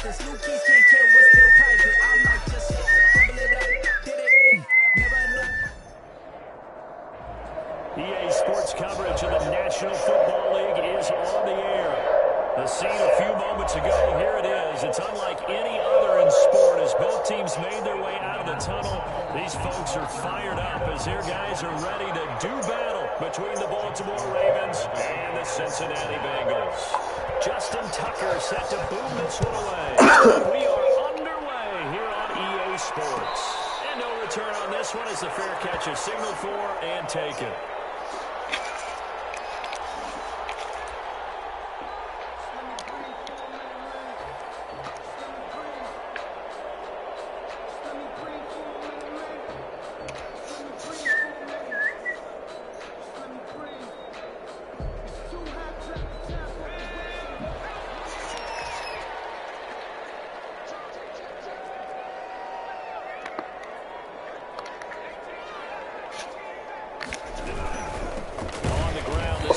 distance. New keys can't kill what's still piping. I might just double it up. Did it? Never enough. EA Sports coverage of the National Football League is on the air. The scene a few moments ago, here it is. It's unlike any other in sport as both teams made their way out of the tunnel. These folks are fired up as their guys are ready to do battle between the Baltimore Ravens and the Cincinnati Bengals. Justin Tucker set to boom this one away. We are underway here on EA Sports. And no return on this one as the fair catch is signaled for and taken.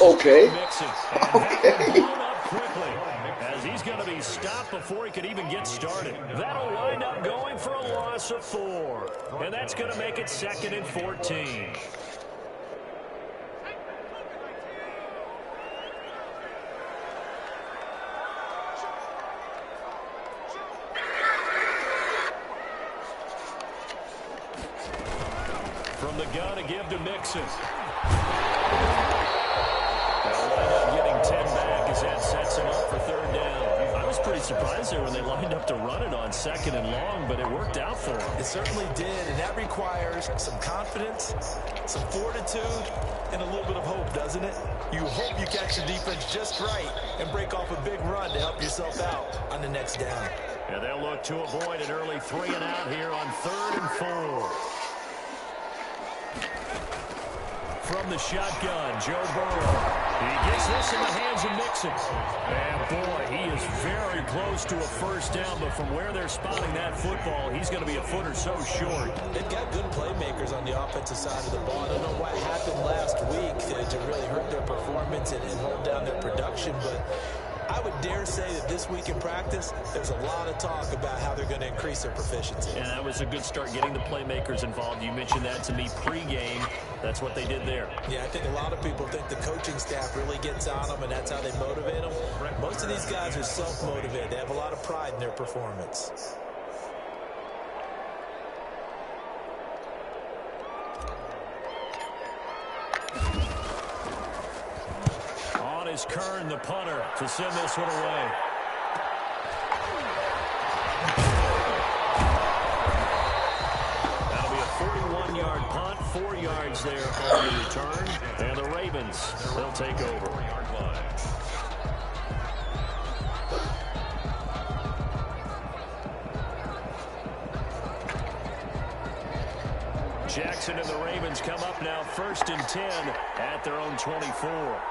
Okay. As he's going to be stopped before he could even get started. That'll wind up going for a loss of 4. And that's going to make it 2nd and 14. From the gun to give to Mixon. Getting 10 back as that sets him up for 3rd down. I was pretty surprised there when they lined up to run it on 2nd and long, but it worked out for him. It certainly did, and that requires some confidence, some fortitude, and a little bit of hope, doesn't it? You hope you catch the defense just right and break off a big run to help yourself out on the next down. And they'll look to avoid an early 3 and out here on 3rd and 4. From the shotgun, Joe Burrow. He gets this in the hands of Mixon. And, boy, he is very close to a 1st down, but from where they're spotting that football, he's going to be a foot or so short. They've got good playmakers on the offensive side of the ball. I don't know what happened last week to really hurt their performance and hold down their production, but I would dare say that this week in practice, there's a lot of talk about how they're going to increase their proficiency. And that was a good start getting the playmakers involved. You mentioned that to me pregame. That's what they did there. Yeah, I think a lot of people think the coaching staff really gets on them, and that's how they motivate them. Most of these guys are self-motivated. They have a lot of pride in their performance. On is Kern, the punter, to send this one away. That'll be a 41-yard punt, 4 yards there on the return. And the Ravens, they'll take over. Jackson and the Ravens come up now 1st and 10 at their own 24.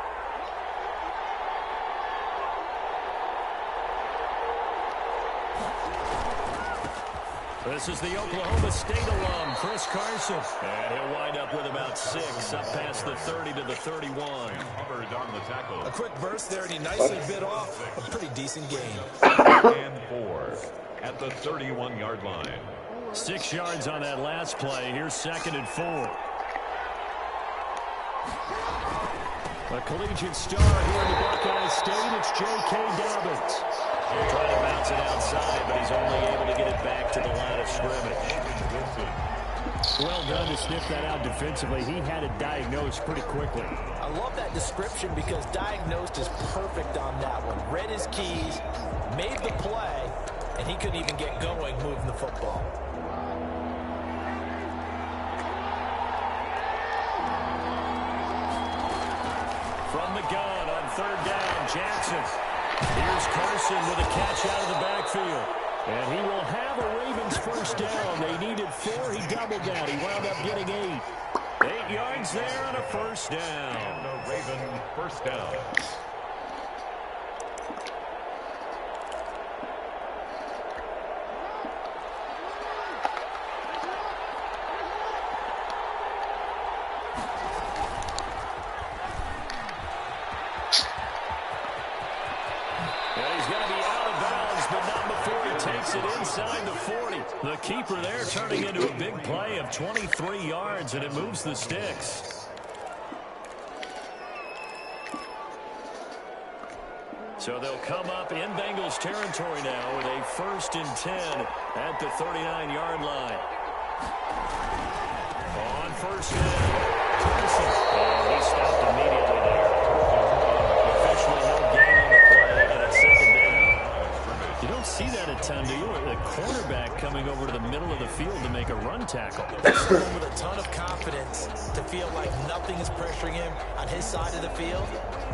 This is the Oklahoma State alum, Chris Carson. And he'll wind up with about 6, up past the 30 to the 31. A quick burst there, and he nicely bit off a pretty decent game. And 4 at the 31-yard line. 6 yards on that last play. Here's 2nd and 4. A collegiate star here in the Buckeye State. It's J.K. Dobbins. He'll try to bounce it outside, but he's only able to get it back to the line of scrimmage. Well done to sniff that out defensively. He had it diagnosed pretty quickly. I love that description because diagnosed is perfect on that one. Read his keys, made the play, and he couldn't even get going moving the football. From the gun on 3rd down, Jackson. Here's Carson with a catch out of the backfield. And he will have a Ravens 1st down. They needed 4. He doubled that. He wound up getting 8. 8 yards there on a 1st down. And the Ravens 1st down. And he's going to be out of bounds, but not before he Burrow takes it inside the 40. The keeper there turning into a big play of 23 yards, and it moves the sticks. So they'll come up in Bengals territory now with a 1st and 10 at the 39-yard line. On 1st down, Carson. And he stopped immediately there. Officially no gain on the play, and it's 2nd down. You don't see that a ton, do you? The cornerback coming over to the middle of the field to make a run tackle. Someone with a ton of confidence to feel like nothing is pressuring him on his side of the field.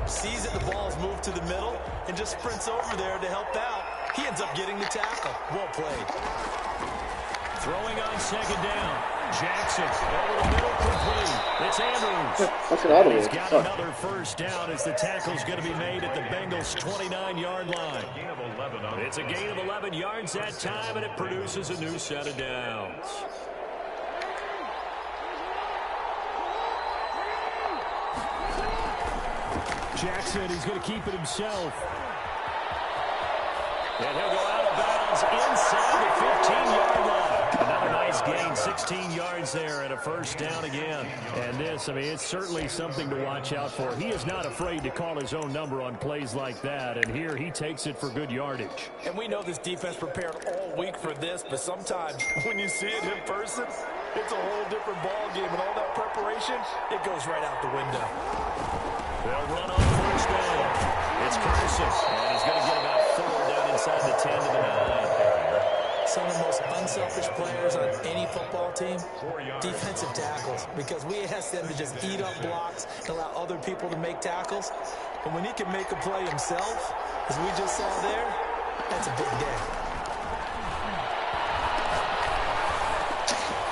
Sees that the ball's moved to the middle and just sprints over there to help out. He ends up getting the tackle. Well played. Throwing on 2nd down. Jackson over the middle, complete. It's Andrews. That's an auto. He's got another 1st down as the tackle's going to be made at the Bengals' 29-yard line. It's a gain of 11 yards that time, and it produces a new set of downs. Jackson, he's going to keep it himself. And he'll go out of bounds inside the 15-yard line. Another nice gain, 16 yards there, and a 1st down again. And this, I mean, it's certainly something to watch out for. He is not afraid to call his own number on plays like that, and here he takes it for good yardage. And we know this defense prepared all week for this, but sometimes when you see it in person, it's a whole different ball game, and all that preparation, it goes right out the window. They'll run on 1st down. It's Carson, and he's going to get about 4 down inside the 10 to the 9. Some of the most unselfish players on any football team, defensive tackles, because we ask them to just eat up blocks and allow other people to make tackles. And when he can make a play himself, as we just saw there, that's a big day.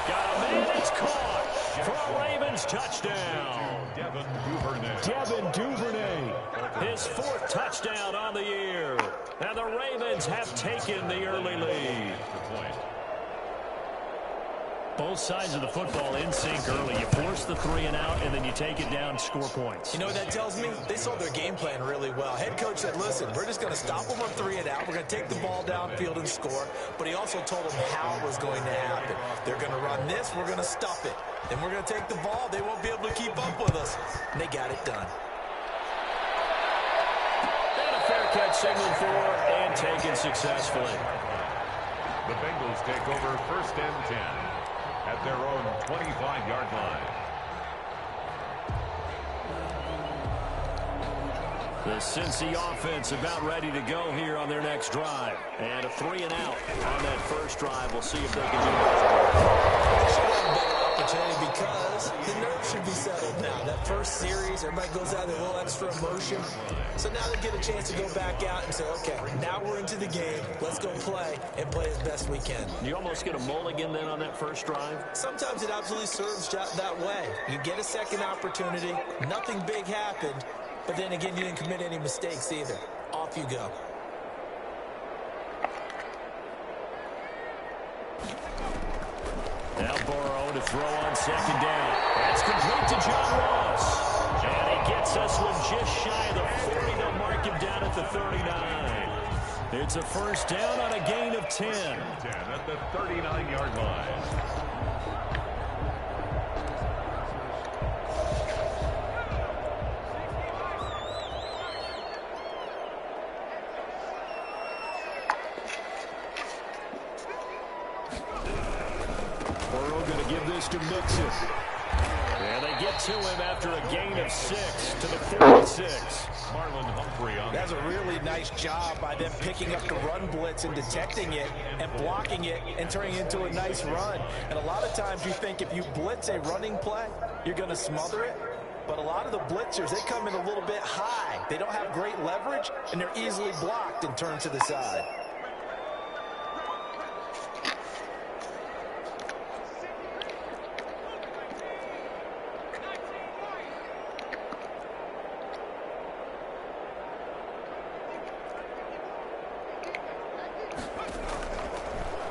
Got a man, it's caught for a Ravens touchdown. Devin Duvernay, his 4th touchdown on the year. And the Ravens have taken the early lead. Both sides of the football in sync early. You force the 3 and out, and then you take it down, score points. You know what that tells me? They saw their game plan really well. Head coach said, listen, we're just going to stop them on 3 and out. We're going to take the ball downfield and score. But he also told them how it was going to happen. They're going to run this. We're going to stuff it. Then we're going to take the ball. They won't be able to keep up with us. And they got it done. And a fair catch signaled for and taken successfully. The Bengals take over 1st and 10 at their own 25-yard line. The Cincy offense about ready to go here on their next drive. And a 3 and out on that 1st drive. We'll see if they can do that. Opportunity because the nerves should be settled now. That 1st series, everybody goes out with a little extra emotion. So now they get a chance to go back out and say, okay, now we're into the game. Let's go play and play as best we can. You almost get a mulligan then on that 1st drive? Sometimes it absolutely serves that way. You get a 2nd opportunity. Nothing big happened. But then again, you didn't commit any mistakes either. Off you go. Now Burrow to throw on 2nd down. That's complete to John Ross. And he gets us one just shy of the 40. They'll mark him down at the 39. It's a 1st down on a gain of 10. 10 at the 39-yard line. To Mixon. And they get to him after a gain of 6 to the 46. Marlon Humphrey on. That's a really nice job by them picking up the run blitz and detecting it and blocking it and turning it into a nice run. And a lot of times you think if you blitz a running play, you're going to smother it. But a lot of the blitzers, they come in a little bit high. They don't have great leverage, and they're easily blocked and turned to the side.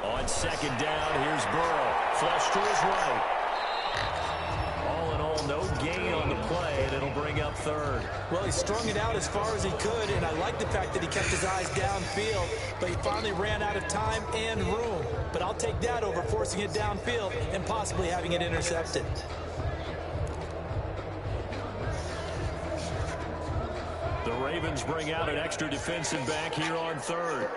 On 2nd down, here's Burrow. Flush to his right. All in all, no gain on the play, and it'll bring up third. Well, he strung it out as far as he could, and I like the fact that he kept his eyes downfield, but he finally ran out of time and room. But I'll take that over forcing it downfield and possibly having it intercepted. The Ravens bring out an extra defensive back here on third.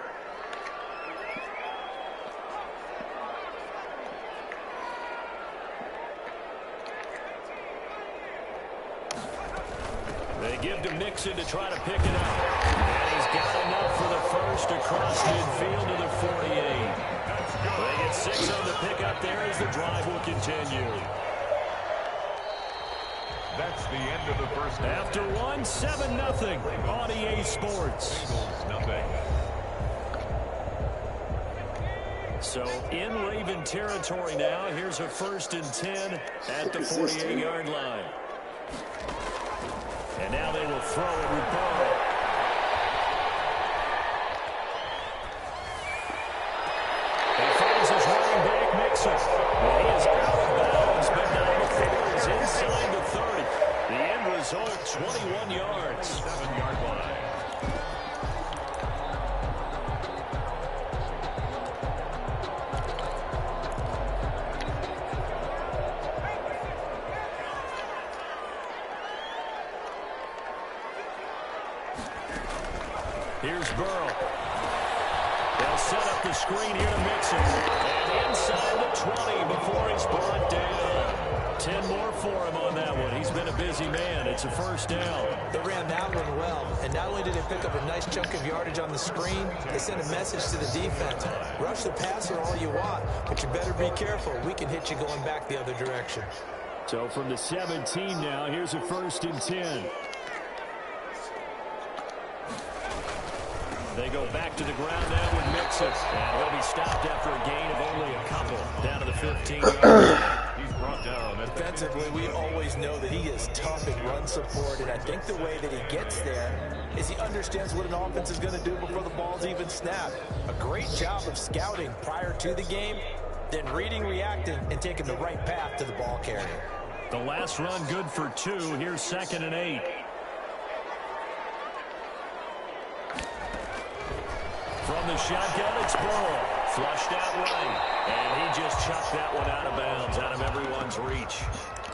They give to Mixon to try to pick it up. And he's got enough for the first across midfield to the 48. They get 6 on the pickup there as the drive will continue. That's the end of the first half. After one, 7-0 on EA Sports. Eagles, nothing. So in Raven territory now. Here's a 1st and 10 at the 48-yard line. And now they will throw it with Burrow. He finds his running back, Mixon. Well, he is out of bounds, but now the field is inside the 30. The end result, 21 yards. 7-yard line. Here's Burrow. They'll set up the screen here to Mixon. And inside the 20 before he's brought down. 10 more for him on that one. He's been a busy man. It's a 1st down. They ran that one well, and not only did they pick up a nice chunk of yardage on the screen, they sent a message to the defense. Rush the passer all you want, but you better be careful. We can hit you going back the other direction. So from the 17 now, here's a 1st and 10. They go back to the ground now with Mixon. And he'll be stopped after a gain of only a couple. Down to the 15-yard line. He's brought down. Defensively, we always know that he is tough in run support, and I think the way that he gets there is he understands what an offense is going to do before the ball's even snapped. A great job of scouting prior to the game, then reading, reacting, and taking the right path to the ball carrier. The last run good for 2. Here's 2nd and 8. From the shotgun, it's Burrow. Flushed out right. And he just chucked that one out of bounds, out of everyone's reach.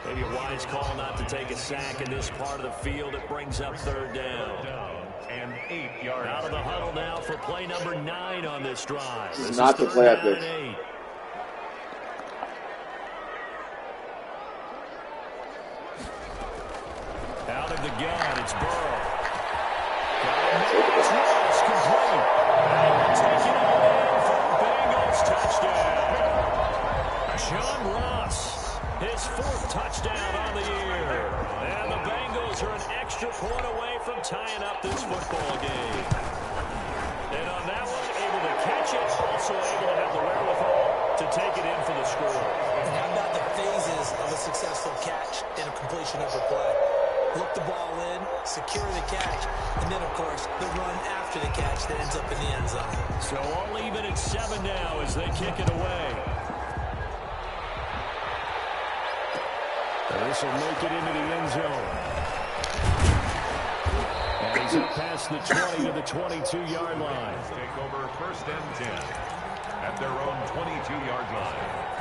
Maybe a wise call not to take a sack in this part of the field. It brings up 3rd down. And 8 yards. Out of the huddle now for play number 9 on this drive. This is not the play I picked. Out of the gun, it's Burrow. It's complete. And taking it in for a Bengals touchdown. John Ross, his 4th touchdown on the year. And the Bengals are an extra point away from tying up this football game. And on that one, able to catch it, also able to have the wherewithal to take it in for the score. And how about the phases of a successful catch and a completion of a play? Look the ball in, secure the catch, and then, of course, the run after the catch that ends up in the end zone. So all even at 7 now as they kick it away. And this will make it into the end zone. And he's up past the 20 to the 22-yard line. Take over 1st and 10 at their own 22-yard line.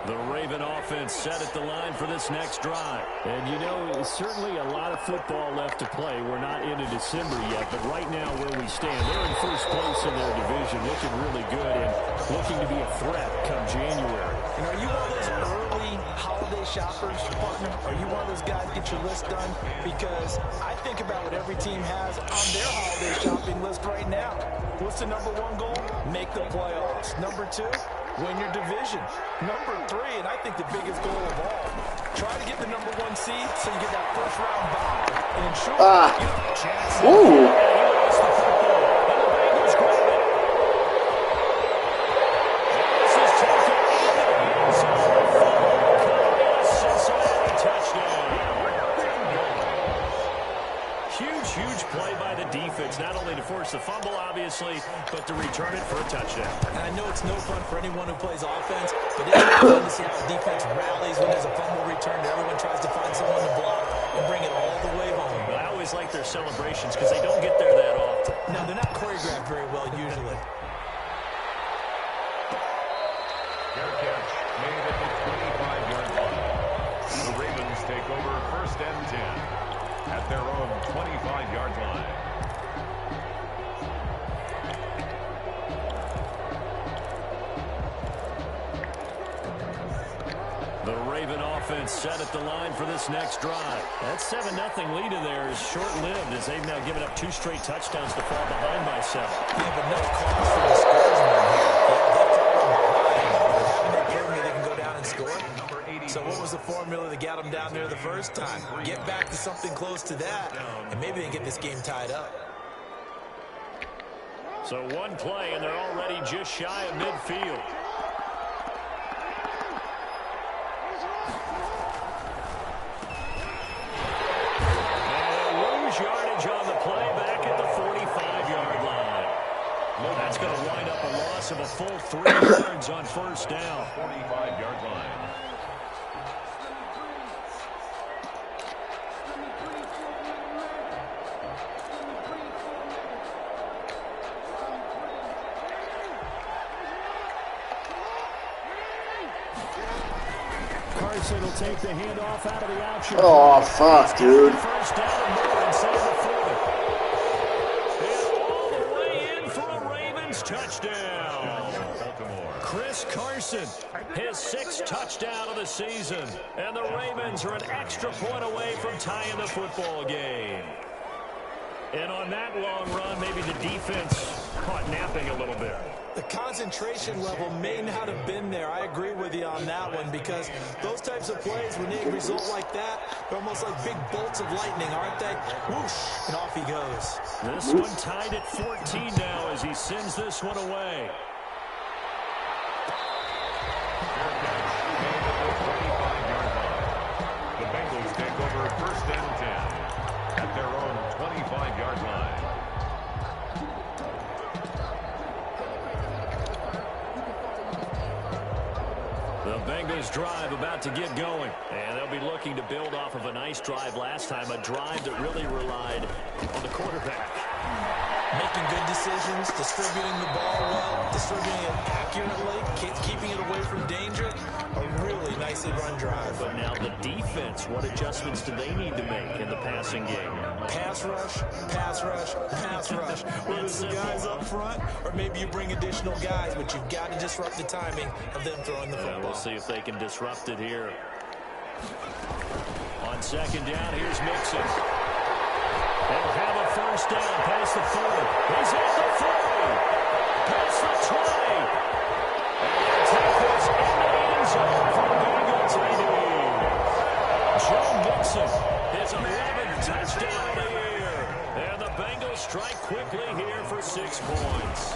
The Raven offense set at the line for this next drive. And, you know, certainly a lot of football left to play. We're not into December yet, but right now where we stand, they're in 1st place in their division, looking really good and looking to be a threat come January. And are you one of those early holiday shoppers, partner? Are you one of those guys get your list done? Because I think about what every team has on their holiday shopping list right now. What's the number 1 goal? Make the playoffs. Number 2? Win your division. Number 3, and I think the biggest goal of all, try to get the number 1 seed so you get that 1st round bye and ensure you have a chance. Huge play by the defense, not only to force the fumble, obviously, but to return it for a touchdown. And I know it's no fun for anyone who plays offense, but it's fun to see how the defense rallies when there's a fumble return. Everyone tries to find someone to block and bring it all the way home. But I always like their celebrations because they don't get there that often. No, they're not choreographed very well usually. Fair catch made at the 25-yard line. The Ravens take over 1st and 10 at their own 25-yard line. The Raven offense set at the line for this next drive. That 7-0 lead of theirs is short-lived as they've now given up 2 straight touchdowns to fall behind by 7. Yeah, but no cause for discouragement here. They've fallen behind. They can go down and score. So what was the formula that got them down there the first time? Get back to something close to that, and maybe they can get this game tied up. So one play, and they're already just shy of midfield. Yardage on the play back at the 45-yard line. That's going to wind up a loss of a full 3 yards on 1st down. 45-yard line. Carson will take the handoff out of the option. Oh, fuck, dude. First down and more inside the 40. And all the way in for a Ravens touchdown. Chris Carson, his 6th touchdown of the season. And the Ravens are an extra point away from tying the football game. And on that long run, maybe the defense caught napping a little bit. The concentration level may not have been there. I agree with you on that one because those types of plays, when they result like that, they're almost like big bolts of lightning, aren't they? Whoosh, and off he goes. This one tied at 14 now as he sends this one away. The Bengals take over 1st and 10 at their own 25-yard line. The Bengals drive about to get going, and they'll be looking to build off of a nice drive last time, a drive that really relied on the quarterback. Making good decisions, distributing the ball well, distributing it accurately, keeping it away from danger. A really nicely run drive. But now the defense, what adjustments do they need to make in the passing game? Pass rush, pass rush, pass rush. Whether it's the guys up front or maybe you bring additional guys, but you've got to disrupt the timing of them throwing the football. We'll see if they can disrupt it here. On 2nd down, here's Mixon. They'll have a first down past the 40. He's at the 40. Past the 20. And they'll take this in the end zone for Bengals leading. Joe Mixon, his 11th touchdown of the year. And the Bengals strike quickly here for 6 points.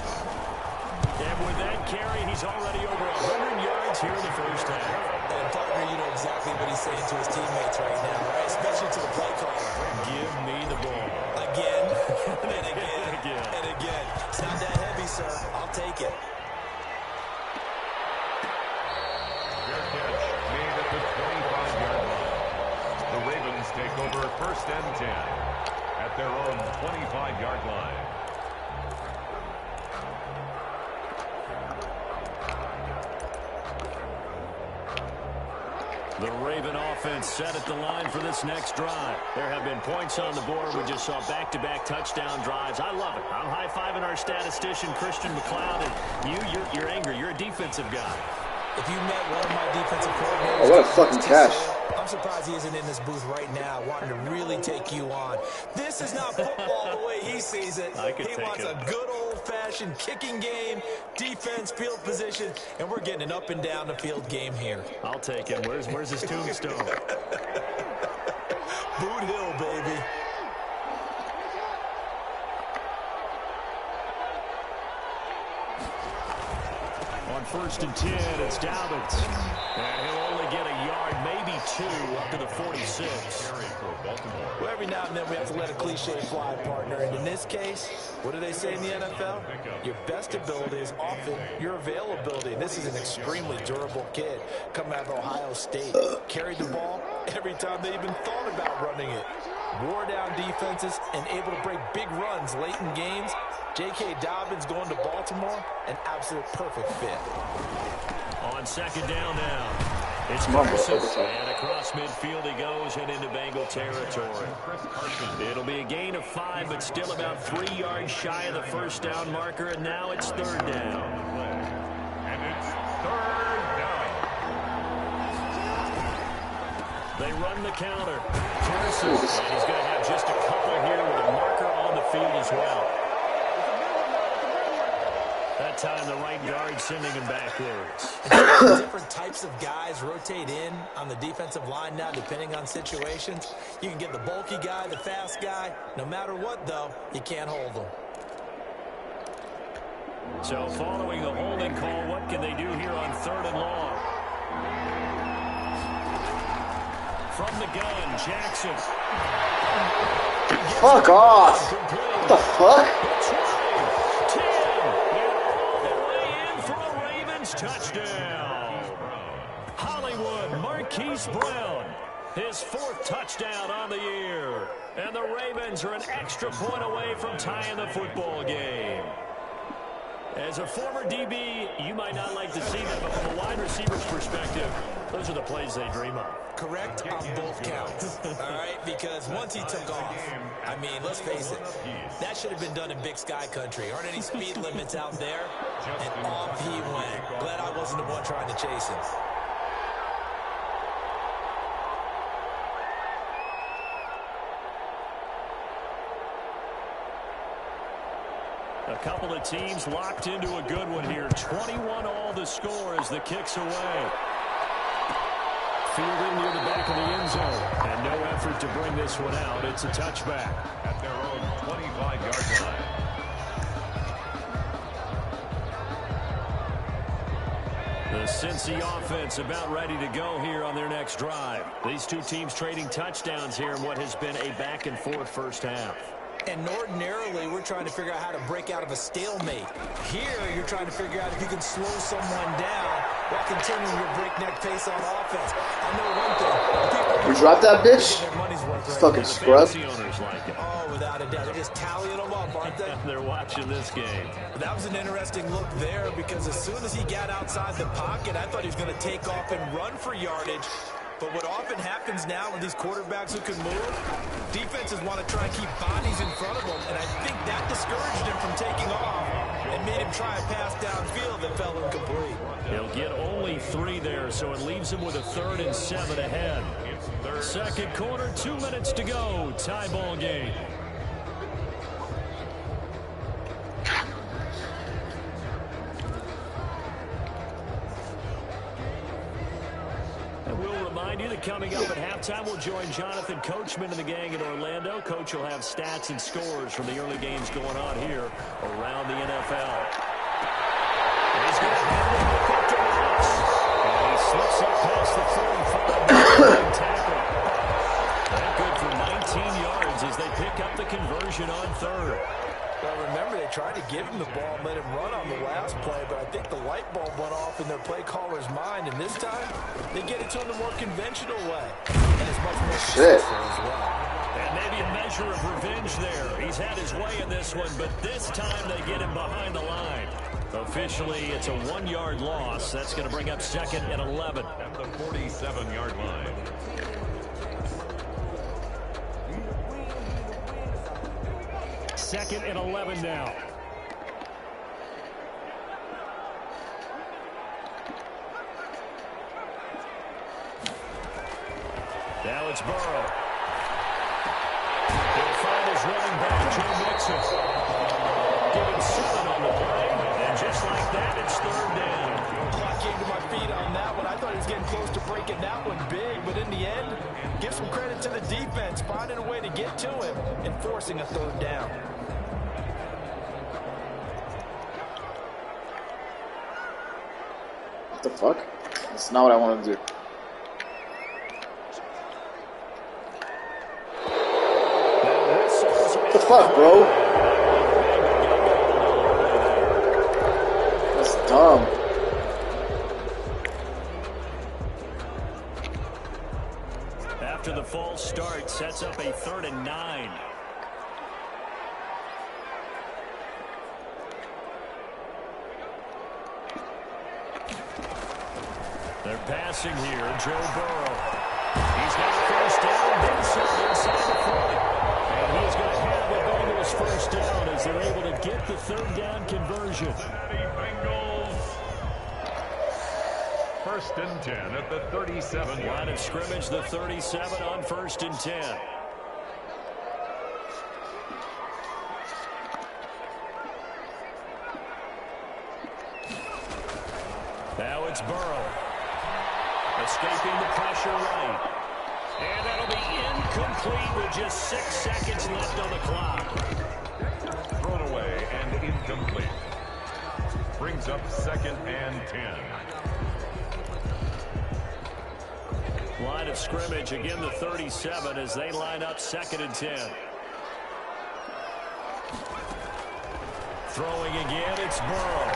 And with that carry, he's already over 100 yards here in the first half. And partner, you know exactly what he's saying to his teammates right now, right? Especially to the play caller. Give me the ball. Again, and again, and again. It's not that heavy, sir. I'll take it. Fair catch made at the 25-yard line. The Ravens take over 1st and 10 at their own 25-yard line. The Raven offense set at the line for this next drive. There have been points on the board. We just saw back-to-back touchdown drives. I love it. I'm high-fiving our statistician, Christian McLeod, and you're angry. You're a defensive guy. If you met one of my defensive coordinators, Oh, what a fucking catch. I'm surprised he isn't in this booth right now wanting to really take you on. This is not football the way he sees it. He wants a good old-fashioned kicking game, defense, field position, and we're getting an up-and-down-the-field game here. I'll take him. Where's his tombstone? Boot Hill, baby. On 1st and 10. It's Dobbins. And he'll only get a yard, maybe 2, up to the 46. Well, every now and then we have to let a cliche fly, partner. And in this case, what do they say in the NFL? Your best ability is often your availability. And this is an extremely durable kid coming out of Ohio State. Carried the ball every time they even thought about running it. Wore down defenses and able to break big runs late in games. J.K. Dobbins going to Baltimore, an absolute perfect fit. On 2nd down now, it's Carson. And across midfield he goes and into Bengal territory. It'll be a gain of 5, but still about 3 yards shy of the 1st down marker, and now it's 3rd down. And it's 3rd down. They run the counter. Carson, and he's going to have just a couple here with a marker on the field as well. That time the right guard sending him backwards. Different types of guys rotate in on the defensive line now depending on situations. You can get the bulky guy, the fast guy. No matter what, though, you can't hold them. So following the holding call, what can they do here on 3rd and long? From the gun, Jackson. Fuck off. What the fuck? Touchdown. Hollywood Marquise Brown, his 4th touchdown on the year. And the Ravens are an extra point away from tying the football game. As a former DB, you might not like to see that, but from a wide receiver's perspective, those are the plays they dream of. Correct on both counts, all right? Because once he took off, I mean, let's face it, that should have been done in Big Sky country. Aren't any speed limits out there? And off he went. Glad I wasn't the one trying to chase him. A couple of teams locked into a good one here. 21 all the score as the kick's away. Fielded near the back of the end zone. And no effort to bring this one out. It's a touchback. At their own 25-yard line. The Cincy offense about ready to go here on their next drive. These two teams trading touchdowns here in what has been a back-and-forth first half. And ordinarily, we're trying to figure out how to break out of a stalemate. Here, you're trying to figure out if you can slow someone down while continuing your breakneck pace on offense. I know one thing. You drop that bitch? Fucking scrub. Oh, without a doubt. They're just tallying them up, aren't they? They're watching this game. That was an interesting look there because as soon as he got outside the pocket, I thought he was going to take off and run for yardage. But what often happens now with these quarterbacks who can move, defenses want to try and keep bodies in front of them, and I think that discouraged him from taking off and made him try a pass downfield that fell incomplete. He'll get only 3 there, so it leaves him with a 3rd and 7 ahead. 2nd quarter, 2 minutes to go. Tie ball game. You that coming up at halftime, we'll join Jonathan Coachman and the gang in Orlando. Coach will have stats and scores from the early games going on here around the NFL. And he's going to hand it back up to Ross. And he slips up past the 45. Tackle. That good for 19 yards as they pick up the conversion on 3rd. Well, remember, they tried to give him the ball and let him run on the last play, but I think the light bulb went off in their play caller's mind, and this time, they get it to him the more conventional way. And it's much more successful as well. And maybe a measure of revenge there. He's had his way in this one, but this time they get him behind the line. Officially, it's a 1-yard loss. That's going to bring up 2nd and 11. At the 47-yard line. 2nd and 11 now. Now it's Burrow. He'll find his running back, Joe Mixon. Giving 7 on the play, and just like that, it's 3rd down. I came to my feet on that one. I thought he was getting close to breaking that one big, but in the end, give some credit to the defense, finding a way to get to him and forcing a 3rd down. the fuck? That's not what I wanted to do. What the fuck, bro? That's dumb. After the false start, sets up a 3rd and 9. They're passing here. Joe Burrow. He's got a first down. Then some inside the 40. And he's going to have the Bengals first down as they're able to get the 3rd down conversion. Bengals. 1st and 10 at the 37. Line of scrimmage, the 37 on 1st and 10. Now it's Burrow. Escaping the pressure right. And that'll be incomplete with just 6 seconds left on the clock. Thrown away and incomplete. Brings up 2nd and 10. Line of scrimmage, again the 37 as they line up 2nd and 10. Throwing again, it's Burrow.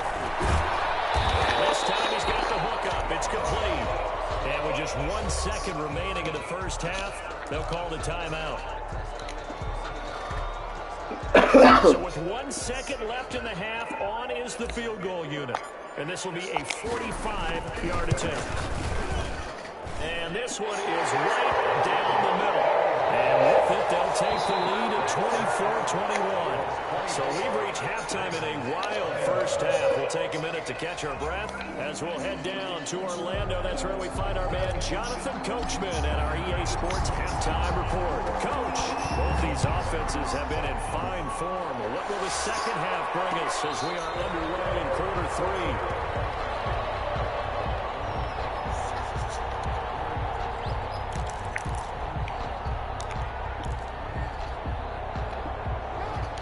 This time he's got the hook up. It's complete. And with just 1 second remaining in the first half, they'll call the timeout. So with 1 second left in the half, on is the field goal unit. And this will be a 45-yard attempt. And this one is right down the middle. And with it, they'll take the lead at 24-21. So we've reached halftime in a wild first half. We'll take a minute to catch our breath as we'll head down to Orlando. That's where we find our man Jonathan Coachman and our EA Sports halftime report. Coach, both these offenses have been in fine form. What will the second half bring us as we are underway in quarter 3?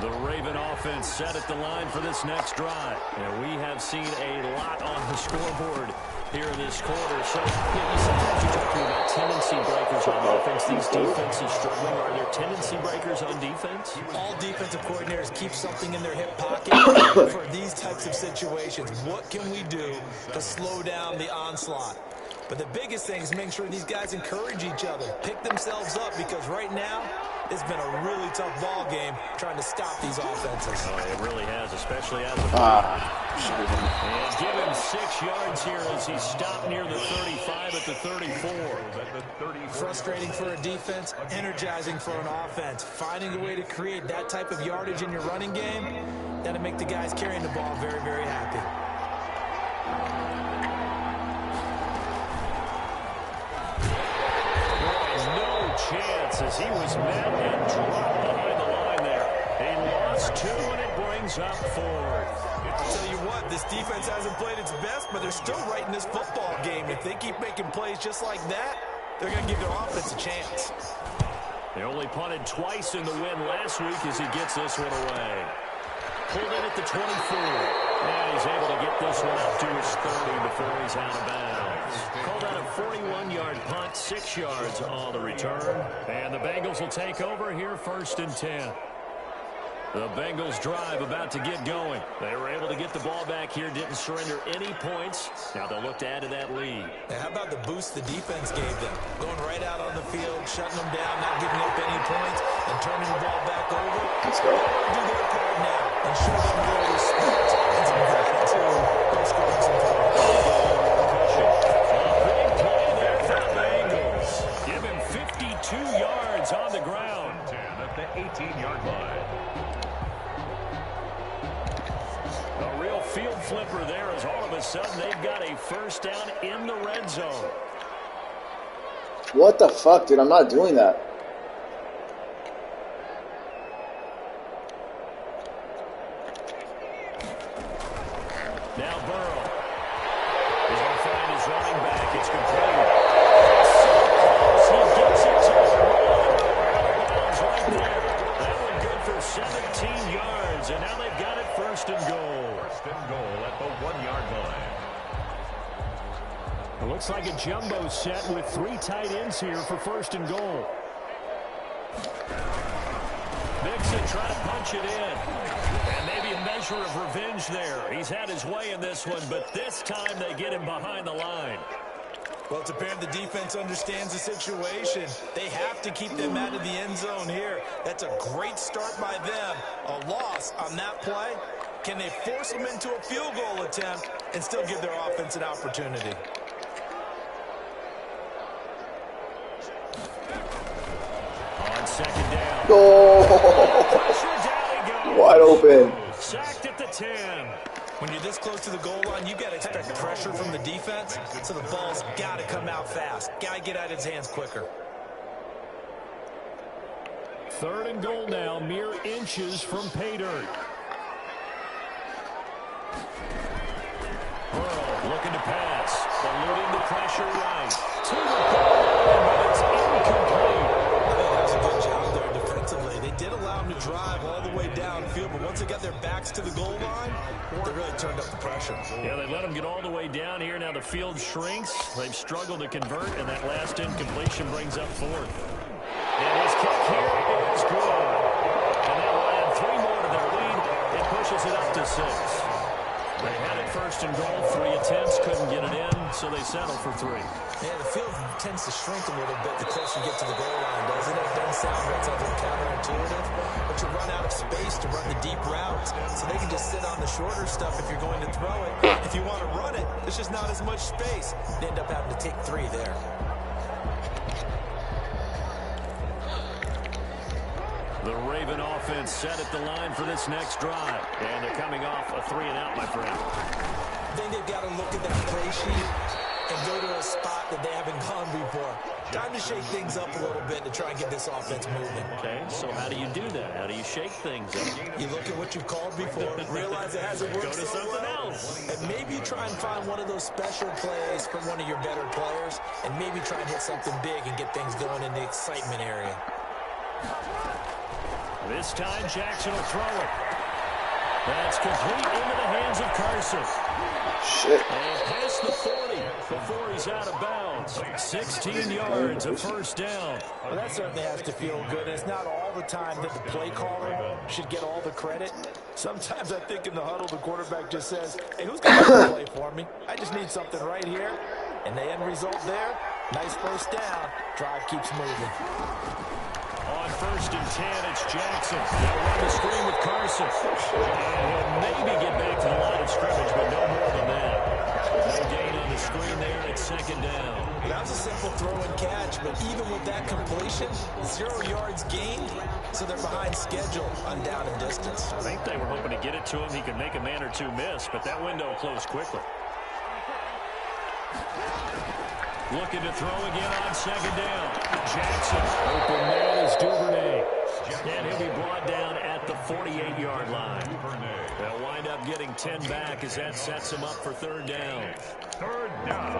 The Raven offense set at the line for this next drive. And we have seen a lot on the scoreboard here in this quarter. So, sometimes you talk about tendency breakers on offense. These defenses struggling. Are there tendency breakers on defense? All defensive coordinators keep something in their hip pocket for these types of situations. What can we do to slow down the onslaught? But the biggest thing is make sure these guys encourage each other, pick themselves up, because right now, it's been a really tough ball game trying to stop these offenses. Oh, it really has, especially as and give him 6 yards here as he stopped near the 35 at the 34. Frustrating for a defense, energizing for an offense. Finding a way to create that type of yardage in your running game, that'll make the guys carrying the ball very, very happy. Chance as he was met and dropped behind the line there. He lost 2 and it brings up 4th. I'll tell you what, this defense hasn't played its best, but they're still right in this football game. If they keep making plays just like that, they're going to give their offense a chance. They only punted twice in the win last week as he gets this one away. Pulled in at the 24. And he's able to get this one up to his 30 before he's out of bounds. Called out a 41-yard punt, 6 yards on the return. And the Bengals will take over here 1st and 10. The Bengals drive about to get going. They were able to get the ball back here, didn't surrender any points. Now they'll look to add to that lead. Now, how about the boost the defense gave them? Going right out on the field, shutting them down, not giving up any points, and turning the ball back over. Let's go. Do their part now and show them their respect and some gratitude for scoring some points. A big play there for the Bengals. Give him 52 yards on the ground. 10 at the 18-yard line. A real field flipper there as all of a sudden they've got a first down in the red zone. What the fuck, dude? I'm not doing that. Now Burrow. He's going to find his running back. It's complete. He gets it to the run. Right there. That one good for 17 yards. And now they've got it 1st and goal. 1st and goal at the 1-yard line. jumbo set with 3 tight ends here for 1st and goal. Mixon trying to punch it in. And maybe a measure of revenge there. He's had his way in this one, but this time they get him behind the line. Well, it's apparent the defense understands the situation. They have to keep them out of the end zone here. That's a great start by them. A loss on that play. Can they force them into a field goal attempt and still give their offense an opportunity? On 2nd down. Oh, wide open. Sacked at the 10. When you're this close to the goal line, you got to expect pressure from the defense, so the ball's got to come out fast. Got to get out of his hands quicker. 3rd and goal now, mere inches from pay dirt. Burrow looking to pass. Eluding the pressure right. To the goal, but it's incomplete. That was a good job there defensively. They did allow him to drive all the way downfield, but once they got their backs to the goal line, they really turned up the pressure. Yeah, they let him get all the way down here. Now the field shrinks. They've struggled to convert, and that last incompletion brings up 4th. And his kick here is good. And that will add 3 more to their lead. It pushes it up to 6. They had it 1st and goal. 3 attempts, couldn't get it in, so they settle for 3. Yeah, the field tends to shrink a little bit the closer you get to the goal line, doesn't it? It doesn't sound right, sounds like counterintuitive, but you run out of space to run the deep routes, so they can just sit on the shorter stuff if you're going to throw it. If you want to run it, there's just not as much space. They end up having to take 3 there. The Raven offense set at the line for this next drive. And they're coming off a 3-and-out, my friend. I think they've got to look at that play sheet and go to a spot that they haven't gone before. Time to shake things up a little bit to try and get this offense moving. Okay, so how do you do that? How do you shake things up? You look at what you've called before, realize it hasn't worked Go to so something well, else. and maybe try and find one of those special plays from one of your better players, and maybe try and hit something big and get things going in the excitement area. This time, Jackson will throw it. That's complete into the hands of Carson. Shit. And past the 40 before he's out of bounds. 16 yards, a 1st down. Well, that certainly has to feel good. It's not all the time that the play caller should get all the credit. Sometimes I think in the huddle, the quarterback just says, hey, who's going to play for me? I just need something right here. And the end result there, nice 1st down. Drive keeps moving. On 1st and 10, it's Jackson. They'll run the screen with Carson. And he'll maybe get back to the line of scrimmage, but no more than that. No gain on the screen there at 2nd down. That was a simple throw and catch, but even with that completion, 0 yards gained, so they're behind schedule on down and distance. I think they were hoping to get it to him. He could make a man or 2 miss, but that window closed quickly. Looking to throw again on 2nd down. Jackson, open man is Duvernay. And he'll be brought down at the 48-yard line. They'll wind up getting 10 back as that sets him up for 3rd down. 3rd down.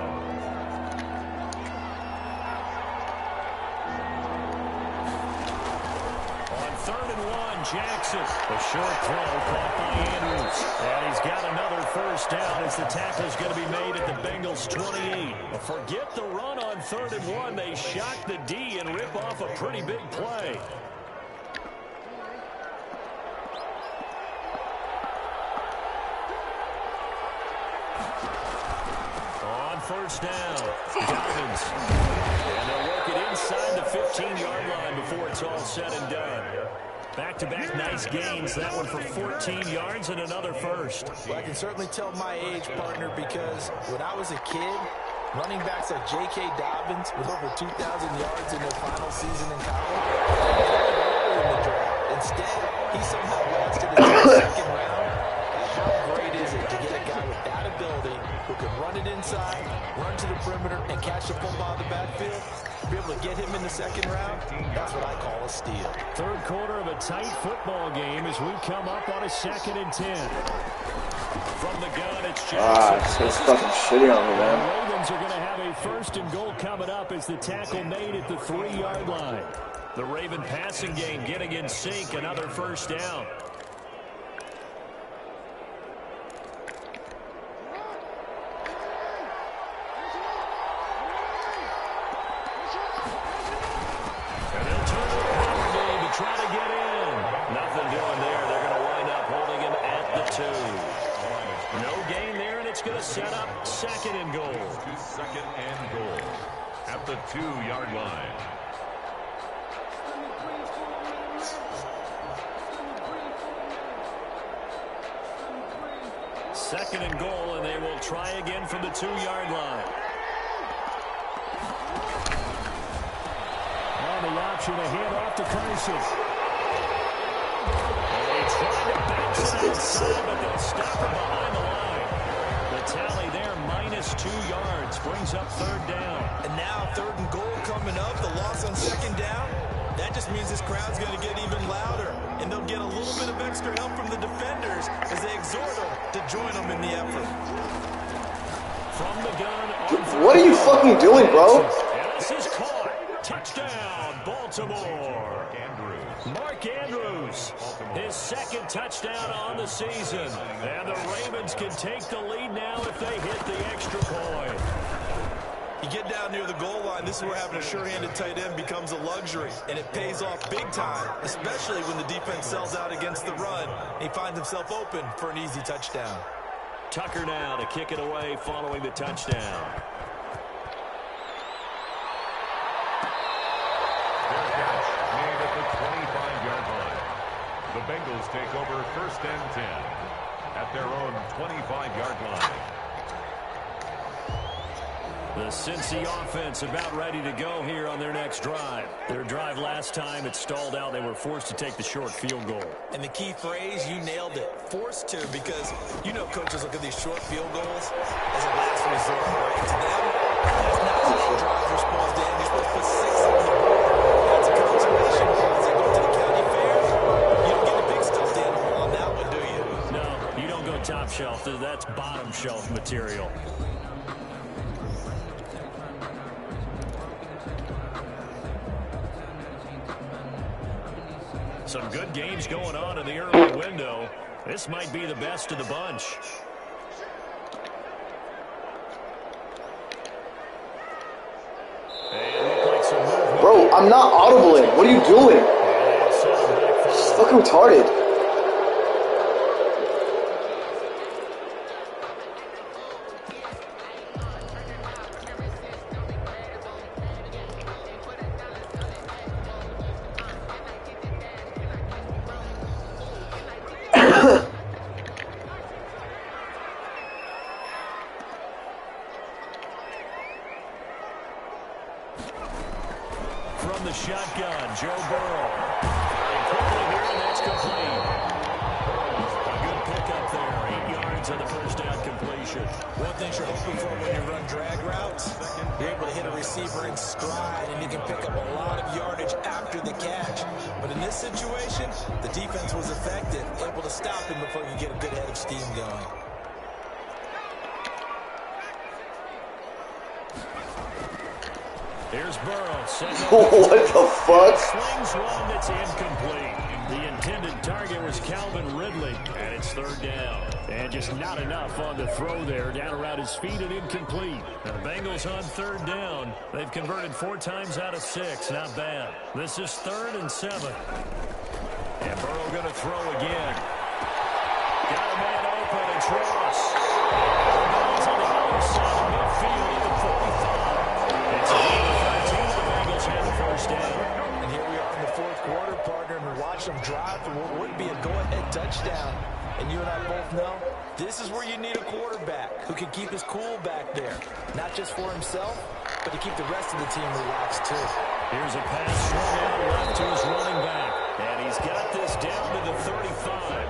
On 3rd and 1, Jackson. A short throw caught by Andrews. And he's got another 1st down as the tackle's going to be made at the Bengals' 28. Forget the run on 3rd and 1. They shock the D and rip off a pretty big play. On 1st down, Dobbins. And they'll work it inside the 15-yard line before it's all said and done. Back-to-back nice gains. That one for 14 yards and another 1st. Well, I can certainly tell my age, partner, because when I was a kid, running backs like J.K. Dobbins with over 2,000 yards in their final season in college, in the draft. Instead, he somehow lasted until the 2nd round. How great is it to get a guy with that ability who can run it inside, run to the perimeter, and catch the football in the backfield? Be able to get him in the 2nd round, that's what I call a steal. 3rd quarter of a tight football game as we come up on a 2nd and 10. From the gun, it's Jackson. It's fucking shitty on me, The man. Ravens are going to have a 1st and goal coming up as the tackle made at the 3-yard line. The Raven passing game getting in sync, another 1st down. 2-yard line. Second and goal, and they will try again from the 2-yard line. On the option, a handoff to Carson. They tried to bounce it outside, but they'll stop it behind the line. The tally there, -2 yards, brings up third down. And now third and goal coming up, the loss on second down. That just means this crowd's going to get even louder, and they'll get a little bit of extra help from the defenders as they exhort them to join them in the effort. From the gun. What are you fucking doing, bro? And this is caught. Touchdown, Baltimore. Mark Andrews, his second touchdown on the season. And the Ravens can take the lead now if they hit the extra point. You get down near the goal line, this is where having a sure-handed tight end becomes a luxury, and it pays off big time, especially when the defense sells out against the run. He finds himself open for an easy touchdown. Tucker now to kick it away following the touchdown. Their catch made at the 25-yard line. The Bengals take over first and 10 at their own 25-yard line. The Cincy offense about ready to go here on their next drive. Their drive last time, it stalled out. They were forced to take the short field goal. And the key phrase, you nailed it, forced to, because you know coaches look at these short field goals as a last resort, right? To them, that's not how the drives are supposed to end. You're supposed to put 6 on the board. That's a consolation prize. They go to the county fair. You don't get a big stuffed animal on that one, do you? No, you don't go top shelf. That's bottom shelf material. Some good games going on in the early window. This might be the best of the bunch. Bro, I'm not audibling. What are you doing? It's fucking retarded. From the shotgun, Joe Burrow. And quickly here, and that's complete. A good pickup there, 8 yards on the first down completion. One thing you're hoping for when you run drag routes, you're able to hit a receiver in stride, and you can pick up a lot of yardage after the catch. But in this situation, the defense was effective, able to stop him before you get a good head of steam going. Here's Burrow. What the fuck? Slings one that's incomplete. The intended target was Calvin Ridley, and it's third down. And just not enough on the throw there. Down around his feet and incomplete. Now the Bengals on third down. They've converted 4 times out of 6. Not bad. This is 3rd and 7. And Burrow going to throw again. Got a man open. It's Ross. Ball's on the outside of midfield at the 45. It's a game of 13. The Bengals have the first down. And here we are in the fourth quarter, partner, and we watch them drive for what would be a go-ahead touchdown. And you and I both know this is where you need a quarterback who can keep his cool back there. Not just for himself, but to keep the rest of the team relaxed too. Here's a pass swung out left to his running back. And he's got this down to the 35.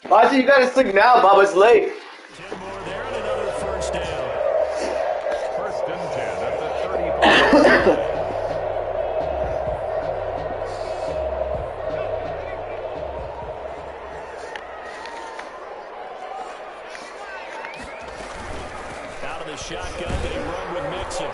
I think you gotta stick now, Bob. It's late. 10 more there and another first down. First and 10 at the 35. Out of the shotgun, they run with Mixon.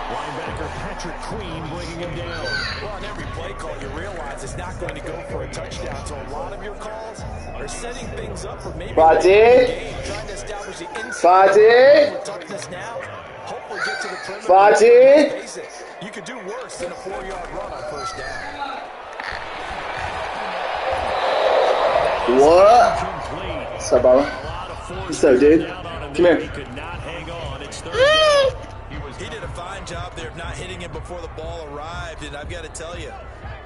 Linebacker Patrick Queen bringing him down. Well, on every play call, you realize it's not going to go for a touchdown. So a lot of your calls are setting things up for maybe Body. trying to establish the inside Body. toughness now. Hopefully get to the perimeter. Body. Face it, you could do worse than a 4-yard run on first down. What? Complete. What's up, Baba? What's up, dude? Come here. He could not hang on. It's third down. He did a fine job there of not hitting him before the ball arrived, and I've got to tell you,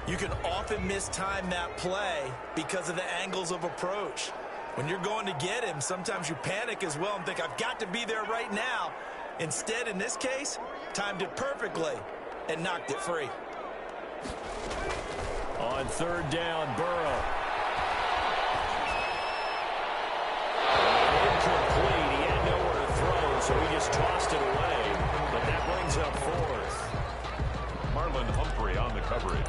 you can often mistime that play because of the angles of approach. When you're going to get him, sometimes you panic as well and think, I've got to be there right now. Instead, in this case, timed it perfectly and knocked it free. On third down, Burrow. Incomplete. He had nowhere to throw, so he just tossed it away. But that brings up fourth. Marlon Humphrey on the coverage.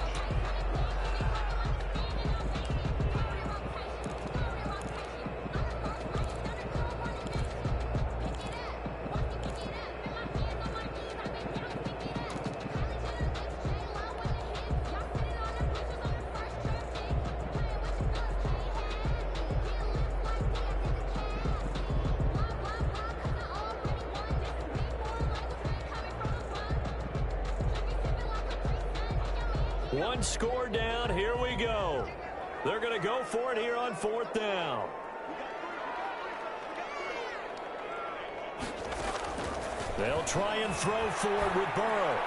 One score down. Here we go. They're going to go for it here on fourth down. They'll try and throw forward with Burrow.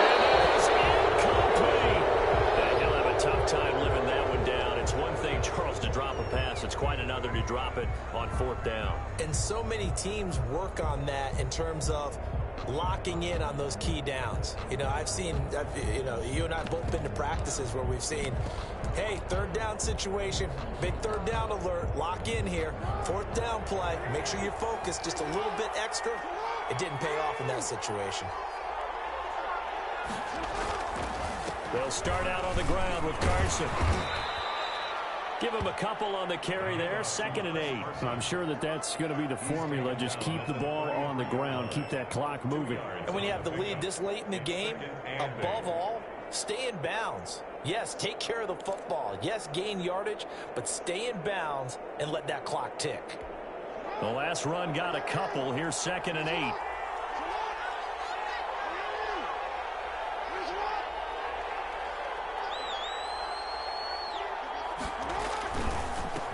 And it is incomplete. And he'll have a tough time living that one down. It's one thing, Charles, to drop a pass. It's quite another to drop it on fourth down. And so many teams work on that in terms of locking in on those key downs. You know, you and I have both been to practices where we've seen, hey, third down situation, big third down alert, lock in here, fourth down play, make sure you're focused just a little bit extra. It didn't pay off in that situation. They'll start out on the ground with Carson. Give him a couple on the carry there. 2nd and 8. I'm sure that's going to be the formula. Just keep the ball on the ground. Keep that clock moving. And when you have the lead this late in the game, above all, stay in bounds. Yes, take care of the football. Yes, gain yardage, but stay in bounds and let that clock tick. The last run got a couple. Here's 2nd and 8.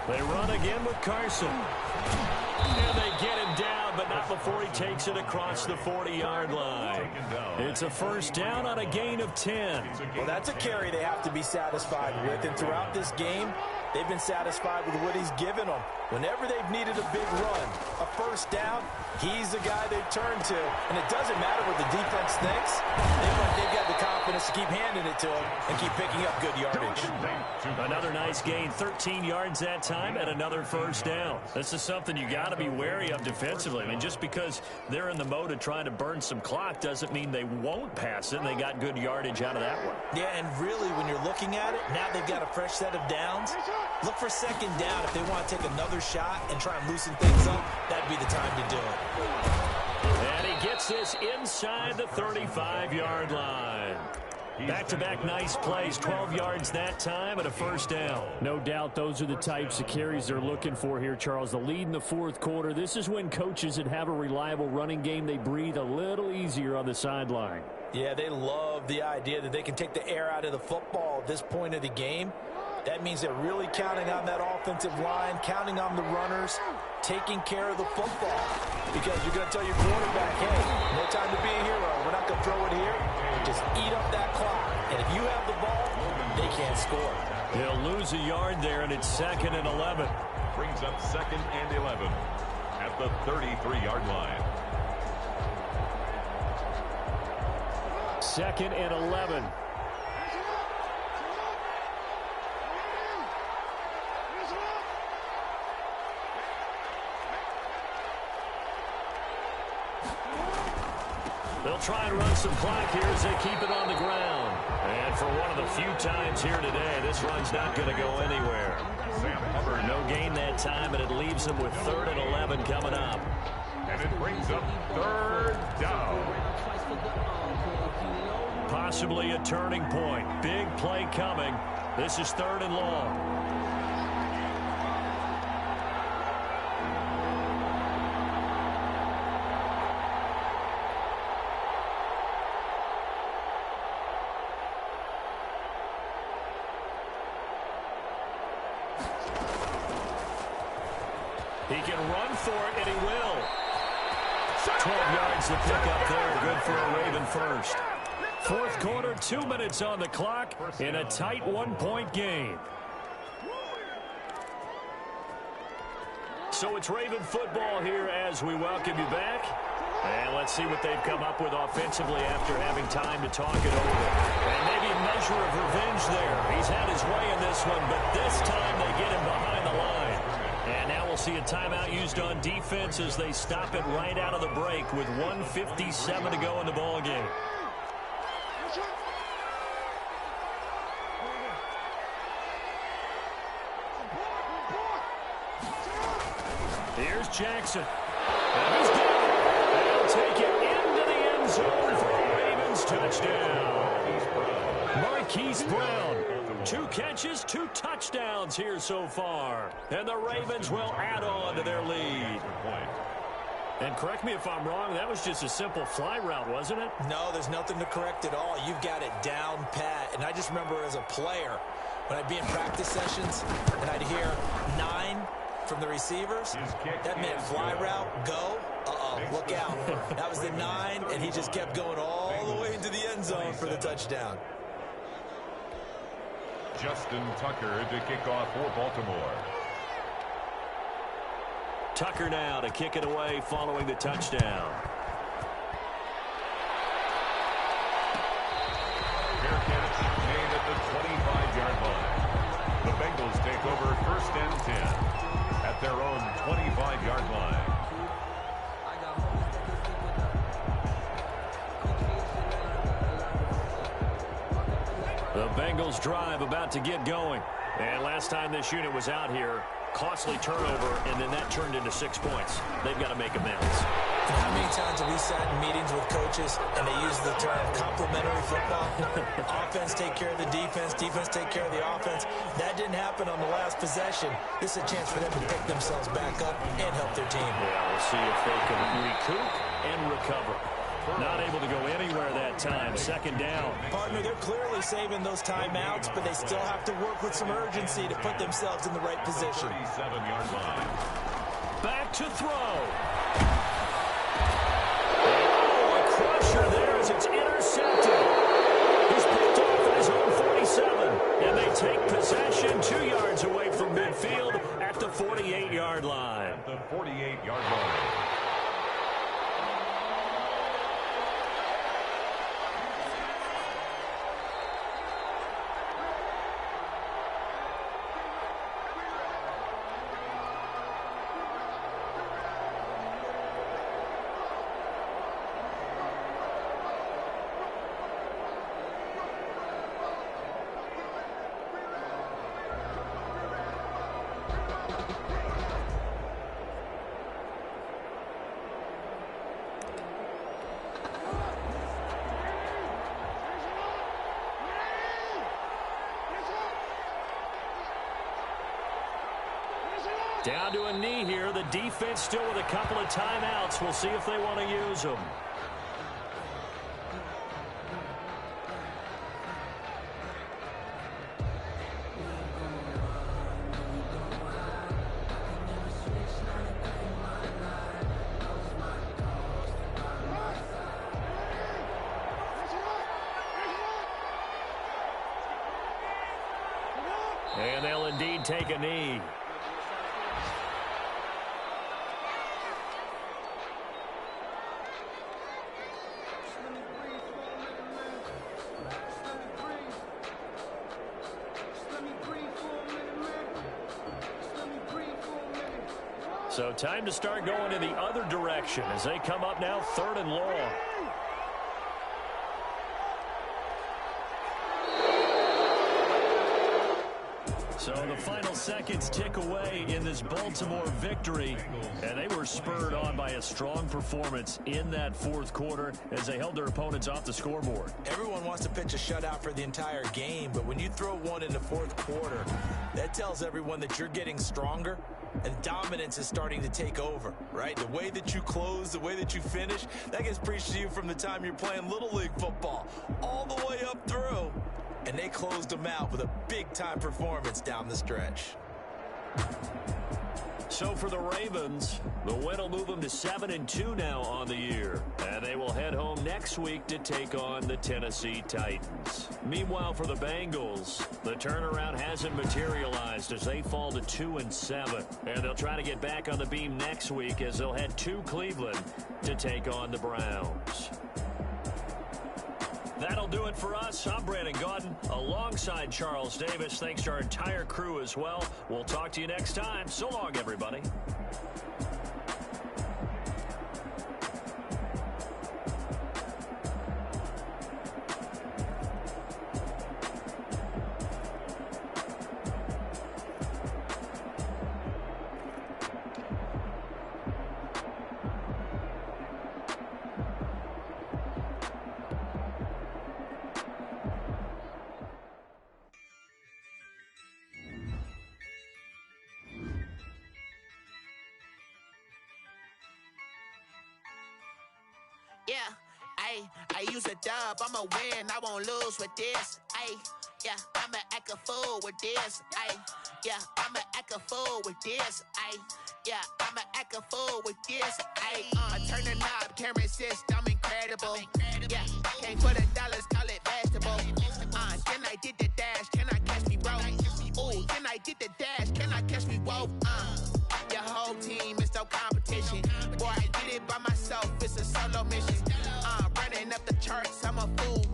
They run again with Carson. And they get him down, but not before he takes it across the 40-yard line. It's a first down on a gain of 10. Well, that's a carry they have to be satisfied with. And throughout this game, they've been satisfied with what he's given them. Whenever they've needed a big run, a first down, he's the guy they've turned to. And it doesn't matter what the defense thinks. They've got the confidence to keep handing it to him and keep picking up good yardage. Another nice gain, 13 yards that time, and another first down. This is something you got to be wary of defensively. I mean, just because they're in the mode of trying to burn some clock doesn't mean they won't pass it, and they got good yardage out of that one. Yeah, and really, when you're looking at it, now they've got a fresh set of downs. Look for 2nd down if they want to take another shot and try and loosen things up. That'd be the time to do it. And he gets this inside the 35-yard line. Back-to-back nice plays, 12 yards that time and a first down. No doubt those are the types of carries they're looking for here, Charles. The lead in the fourth quarter. This is when coaches that have a reliable running game, they breathe a little easier on the sideline. Yeah, they love the idea that they can take the air out of the football at this point of the game. That means they're really counting on that offensive line, counting on the runners, taking care of the football. Because you're going to tell your quarterback, hey, no time to be a hero. We're not going to throw it here. Just eat up that clock. And if you have the ball, they can't score. They'll lose a yard there, and it's 2nd and 11. Brings up 2nd and 11 at the 33-yard line. 2nd and 11. They'll try and run some clock here as they keep it on the ground. And for one of the few times here today, this run's not going to go anywhere. Sam Hubbard. No gain that time, and it leaves them with 3rd and 11 coming up. And it brings up 3rd down. Possibly a turning point. Big play coming. This is 3rd and long. He can run for it, and he will. 12 yards to pick up there. Good for a Raven first. 4th quarter, 2 minutes on the clock in a tight 1-point game. So it's Raven football here as we welcome you back. And let's see what they've come up with offensively after having time to talk it over. And maybe a measure of revenge there. He's had his way in this one, but this time they get him behind the line. And now we'll see a timeout used on defense as they stop it right out of the break with 1:57 to go in the ball game. Here's Jackson. And he's down. They'll take it into the end zone for a Ravens touchdown. Marquise Brown. 2 catches, 2 touchdowns here so far. And the Ravens will add on to their lead. And correct me if I'm wrong, that was just a simple fly route, wasn't it? No, there's nothing to correct at all. You've got it down pat. And I just remember as a player, when I'd be in practice sessions, and I'd hear 9 from the receivers, that meant fly route, go, look out. That was the 9, and he just kept going all the way into the end zone for the touchdown. Justin Tucker to kick off for Baltimore. Tucker now to kick it away following the touchdown. Fair catch made at the 25-yard line. The Bengals take over 1st and 10 at their own 25-yard line. The Bengals drive about to get going. And last time this unit was out here, costly turnover, and then that turned into 6 points. They've got to make amends. And how many times have we sat in meetings with coaches and they use the term complementary football? Offense take care of the defense, defense take care of the offense. That didn't happen on the last possession. This is a chance for them to pick themselves back up and help their team. Yeah, we'll see if they can recoup and recover. Not able to go anywhere that time. 2nd down. Partner, they're clearly saving those timeouts, but they still have to work with some urgency to put themselves in the right position. 37-yard line. Back to throw. Oh, a crusher there as it's intercepted. He's picked off at his own 47. And they take possession 2 yards away from midfield at the 48-yard line. At the 48-yard line. Down to a knee here. The defense still with a couple of timeouts. We'll see if they want to use them. And they'll indeed take a knee. So time to start going in the other direction as they come up now 3rd and long. So the final seconds tick away in this Baltimore victory, and they were spurred on by a strong performance in that fourth quarter as they held their opponents off the scoreboard. Everyone wants to pitch a shutout for the entire game, but when you throw one in the fourth quarter, that tells everyone that you're getting stronger and dominance is starting to take over, right? The way that you close, the way that you finish, that gets preached to you from the time you're playing Little League football all the way up through. And they closed them out with a big-time performance down the stretch. So for the Ravens, the win will move them to 7-2 now on the year. And they will head home next week to take on the Tennessee Titans. Meanwhile, for the Bengals, the turnaround hasn't materialized as they fall to 2-7. And they'll try to get back on the beam next week as they'll head to Cleveland to take on the Browns. That'll do it for us. I'm Brandon Gaudin alongside Charles Davis. Thanks to our entire crew as well. We'll talk to you next time. So long, everybody. Yeah, I use a dub, I'ma win, I won't lose with this. Yeah, I'ma act a fool with this. Yeah, I'ma act a fool with this. Yeah, I'ma act a fool with this. I turn the knob, camera assist, I'm incredible. Yeah, can't put a dollars, call it vegetable. Then I did the dash, can I catch me, bro? Ooh, then I did the dash, can I catch me, whoa? Your whole team is no competition. Boy, I did it by myself, it's a solo mission. Running up the charts, I'm a fool.